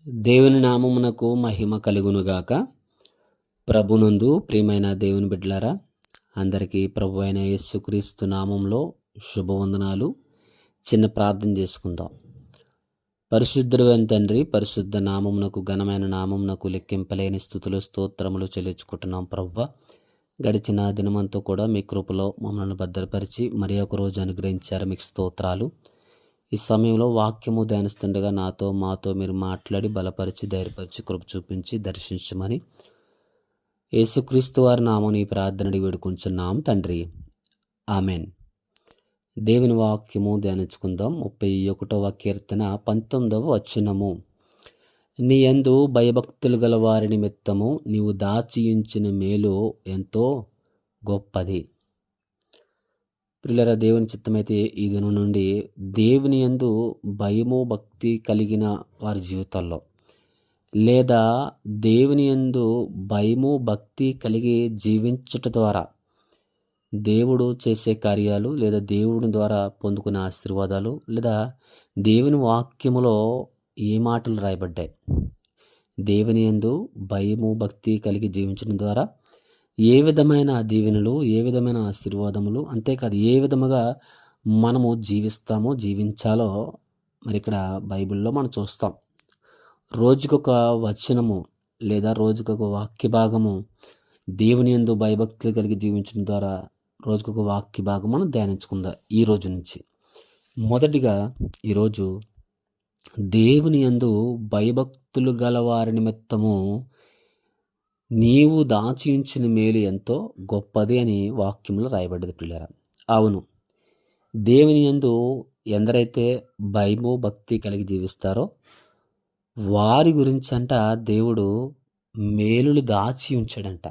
దేవుని నామమునకు మహిమ కలుగునుగాక. ప్రభునందు ప్రియమైన దేవుని బిడ్డలారా, అందరికీ ప్రభు అయిన యేసుక్రీస్తు నామంలో శుభవందనాలు. చిన్న ప్రార్థన చేసుకుందాం. పరిశుద్ధుడైన తండ్రి, పరిశుద్ధ నామమునకు, ఘనమైన నామమునకు లెక్కింపలేని స్థుతులు స్తోత్రములు చెల్లించుకుంటున్నాం. ప్రభువా, గడిచిన దినమంతా కూడా మీ కృపలో మమ్మల్ని భద్రపరిచి మరి ఒక రోజు అనుగ్రహించారు. మీకు స్తోత్రాలు. ఈ సమయంలో వాక్యము ధ్యానిస్తుండగా మాతో మీరు మాట్లాడి బలపరిచి, ధైర్యపరిచి, కృప చూపించి దర్శించమని యేసుక్రీస్తు వారి నామమున ఈ ప్రార్థనని వేడుకుంటున్నాం తండ్రి, ఆమెన్. దేవుని వాక్యము ధ్యానించుకుందాం. 31వ కీర్తన 19వ వచనము. నీ యందు భయభక్తులు గల వారి నిమిత్తము నీవు దాచియుంచిన మేలు ఎంతో గొప్పది. ప్రియులారా, దేవుని చిత్తమైతే ఈ దినం నుండి దేవుని యందు భయము భక్తి కలిగిన వారి జీవితాల్లో, లేదా దేవుని యందు భయము భక్తి కలిగి జీవించుట ద్వారా దేవుడు చేసే కార్యాలు, లేదా దేవుని ద్వారా పొందుకునే ఆశీర్వాదాలు, లేదా దేవుని వాక్యములో ఏ మాటలు రాయబడ్డాయి, దేవుని యందు భయము భక్తి కలిగి జీవించడం ద్వారా ఏ విధమైన దీవెనలు, ఏ విధమైన ఆశీర్వాదములు, అంతేకాదు ఏ విధముగా మనము జీవించాలో మరి ఇక్కడ బైబిల్లో మనం చూస్తాం. రోజుకొక వచనము లేదా రోజుకొక వాక్య భాగము దేవుని యందు భయభక్తులు కలిగి జీవించడం ద్వారా రోజుకొక వాక్య భాగం మనం ధ్యానించుకుందాం ఈ రోజు నుంచి. మొదటిగా ఈరోజు దేవుని యందు భయభక్తులు గల వారి నిమిత్తము నీవు దాచించిన మేలు ఎంతో గొప్పది అని వాక్యంలో రాయబడ్డది. పిల్లరా, అవును, దేవుని యందు ఎందరైతే భయము భక్తి కలిగి జీవిస్తారో వారి గురించంట దేవుడు మేలులు దాచి ఉంచాడంట.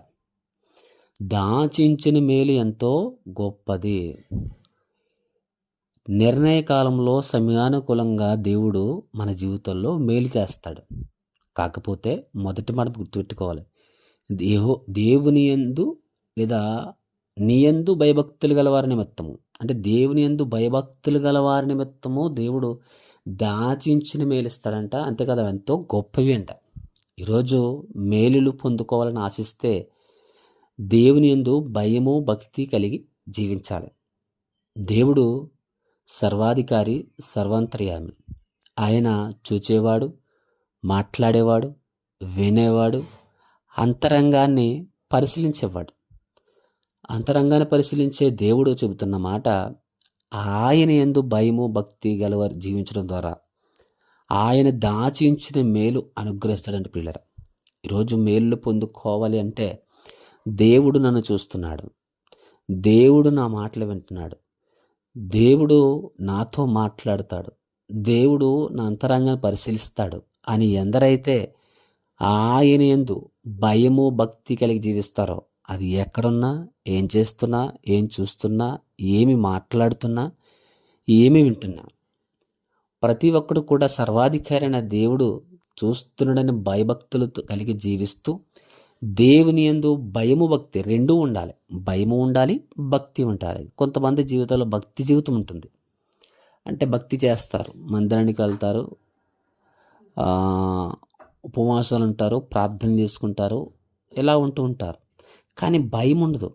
దాచించిన మేలు ఎంతో గొప్పది. నిర్ణయ కాలంలో సమయానుకూలంగా దేవుడు మన జీవితంలో మేలు చేస్తాడు. కాకపోతే మొదటి మాట గుర్తుపెట్టుకోవాలి, దేవుని యందు లేదా నీ యందు భయభక్తులు గలవారి నిమిత్తము, అంటే దేవుని యందు భయభక్తులు గలవారి నిమిత్తము దేవుడు దాచించిన మేలిస్తాడంట. అంతేకాదు, అవి ఎంతో గొప్పవి అంట. ఈరోజు మేలులు పొందుకోవాలని ఆశిస్తే దేవుని యందు భయము భక్తి కలిగి జీవించాలి. దేవుడు సర్వాధికారి, సర్వాంతర్యామి. ఆయన చూచేవాడు, మాట్లాడేవాడు, వినేవాడు, అంతరంగాన్ని పరిశీలించేవాడు. అంతరంగాన్ని పరిశీలించే దేవుడు చెబుతున్న మాట, ఆయన యందు భయము భక్తి గలవారు జీవించడం ద్వారా ఆయన దాచించిన మేలు అనుగ్రహిస్తాడంటే. పిల్లరా, ఈరోజు మేలు పొందుకోవాలి అంటే దేవుడు నన్ను చూస్తున్నాడు, దేవుడు నా మాటలు వింటున్నాడు, దేవుడు నాతో మాట్లాడతాడు, దేవుడు నా అంతరంగాన్ని పరిశీలిస్తాడు అని ఎందరైతే ఆయన యందు భయము భక్తి కలిగి జీవిస్తారో, అది ఎక్కడున్నా, ఏం చేస్తున్నా, ఏం చూస్తున్నా, ఏమి మాట్లాడుతున్నా, ఏమి వింటున్నా, ప్రతి ఒక్కడు కూడా సర్వాధికారి అయిన దేవుడు చూస్తున్నాడని భయభక్తులు కలిగి జీవిస్తూ దేవుని యందు భయము భక్తి రెండూ ఉండాలి. భయము ఉండాలి, భక్తి ఉండాలి. కొంతమంది జీవితంలో భక్తి జీవితం ఉంటుంది. అంటే భక్తి చేస్తారు, మందిరానికి వెళ్తారు, ఉపవాసాలు ఉంటారు, ప్రార్థన చేసుకుంటారు, ఇలా ఉంటూ ఉంటారు. కానీ భయం ఉండదు.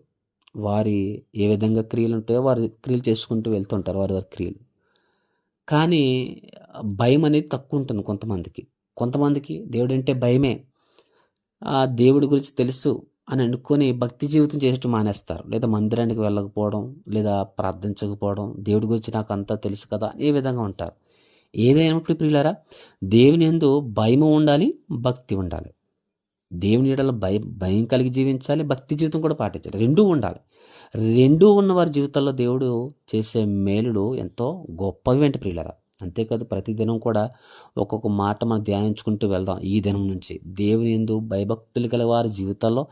వారి ఏ విధంగా క్రియలు ఉంటాయో వారి క్రియలు చేసుకుంటూ వెళ్తుంటారు, వారి క్రియలు. కానీ భయం అనేది తక్కువ ఉంటుంది కొంతమందికి దేవుడు అంటే భయమే. ఆ దేవుడి గురించి తెలుసు అని అనుకొని భక్తి జీవితం చేసేట్టు మానేస్తారు, లేదా మందిరానికి వెళ్ళకపోవడం, లేదా ప్రార్థించకపోవడం, దేవుడి గురించి నాకు అంతా తెలుసు కదా, ఏ విధంగా ఉంటారు. ఏదైనప్పుడు ప్రియులారా, దేవుని యందు భయము ఉండాలి, భక్తి ఉండాలి. దేవుని యెడల భయం కలిగి జీవించాలి, భక్తి జీవితం కూడా పాటించాలి. రెండూ ఉండాలి. రెండూ ఉన్న వారి జీవితాల్లో దేవుడు చేసే మేలులు ఎంతో గొప్పవి అంటే ప్రియులారా. అంతేకాదు, ప్రతిదినం కూడా ఒక్కొక్క మాట మనం ధ్యానించుకుంటూ వెళ్దాం. ఈ దినం నుంచి దేవుని యందు భయభక్తులు గల వారి జీవితాల్లో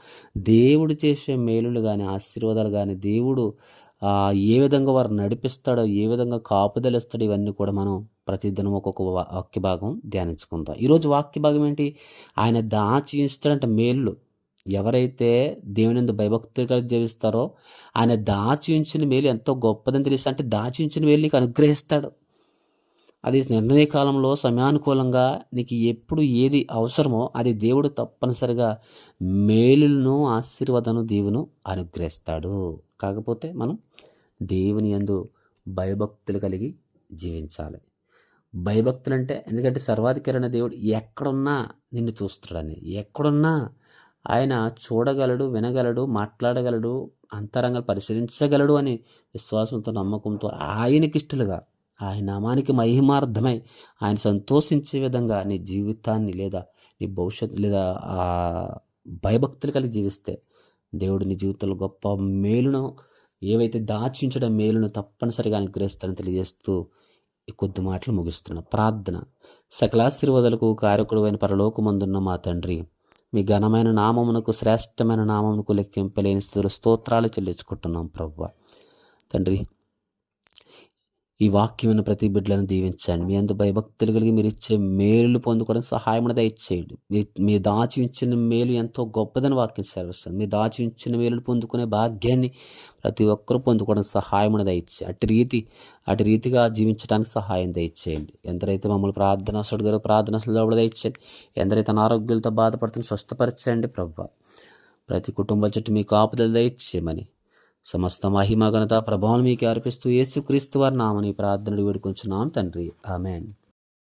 దేవుడు చేసే మేలులు కానీ, ఆశీర్వాదాలు కానీ, దేవుడు ఏ విధంగా వారు నడిపిస్తాడో, ఏ విధంగా కాపుదలిస్తాడో, ఇవన్నీ కూడా మనం ప్రతిదినం ఒక్కొక్క వాక్య భాగం ధ్యానించుకుందాం. ఈరోజు వాక్య భాగం ఏంటి? ఆయన దాచి ఉంచుతాడంట మేలు. ఎవరైతే దేవుని యందు భయభక్తులు కలిగి జీవిస్తారో ఆయన దాచి ఉంచిన మేలు ఎంతో గొప్పదని తెలుసు. అంటే దాచి ఉంచిన మేలు నీకు అనుగ్రహిస్తాడు. అది నిర్ణయ కాలంలో సమయానుకూలంగా నీకు ఎప్పుడు ఏది అవసరమో అది దేవుడు తప్పనిసరిగా మేలులను ఆశీర్వాదను దీవును అనుగ్రహిస్తాడు. కాకపోతే మనం దేవుని యందు భయభక్తులు కలిగి జీవించాలి. భయభక్తులంటే ఎందుకంటే సర్వాధికారైన దేవుడు ఎక్కడున్నా నిన్ను చూస్తాడని, ఎక్కడున్నా ఆయన చూడగలడు, వినగలడు, మాట్లాడగలడు, అంతరంగాలు పరిశీలించగలడు అని విశ్వాసంతో, నమ్మకంతో ఆయనకిష్టలుగా, ఆయన నామానికి మహిమార్థమై ఆయన సంతోషించే విధంగా నీ జీవితాన్ని లేదా నీ భవిష్యత్తు లేదా భయభక్తులు కలిగి జీవిస్తే దేవుడు నీ జీవితంలో గొప్ప మేలును, ఏవైతే దాచించడం మేలును తప్పనిసరిగా అనుగ్రహిస్తాడని తెలియజేస్తూ ఈ కొద్ది మాటలు ముగిస్తున్నా. ప్రార్థన. సకలాశీర్వాదాలకు కారకుడైన పరలోకమందున్న మా తండ్రి, మీ ఘనమైన నామమునకు, శ్రేష్టమైన నామమునకు లెక్కింపలేని స్థితిలో స్తోత్రాలు చెల్లించుకుంటున్నాం ప్రభువా. తండ్రి, ఈ వాక్యమైన ప్రతి బిడ్డలను దీవించండి. మీ అందు భయభక్తులు కలిగి మీరు ఇచ్చే మేలు పొందుకోవడానికి సహాయం దయచేయండి. మీ దాచి ఉంచిన మేలు ఎంతో గొప్పదని వాక్యం సెలవిస్తుంది. మీ దాచి ఉంచిన మేలును పొందుకునే భాగ్యాన్ని ప్రతి ఒక్కరూ పొందుకోవడానికి సహాయం దయచేయండి. అటు రీతిగా జీవించడానికి సహాయం దయచేయండి. ఎందరైతే మమ్మల్ని ప్రార్థనలో దయచేయండి. ఎందరైతే అనారోగ్యాలతో బాధపడుతున్న స్వస్థపరచండి ప్రభువా. ప్రతి కుటుంబ చుట్టూ మీ కాపుదల దయచేయమని, సమస్త మహిమ ఘనత ప్రభావం మీకు అర్పిస్తూ యేసుక్రీస్తు వారి నామమున ప్రార్థనలు వేడుకొంచున్నాం తండ్రి. ఆమేన్.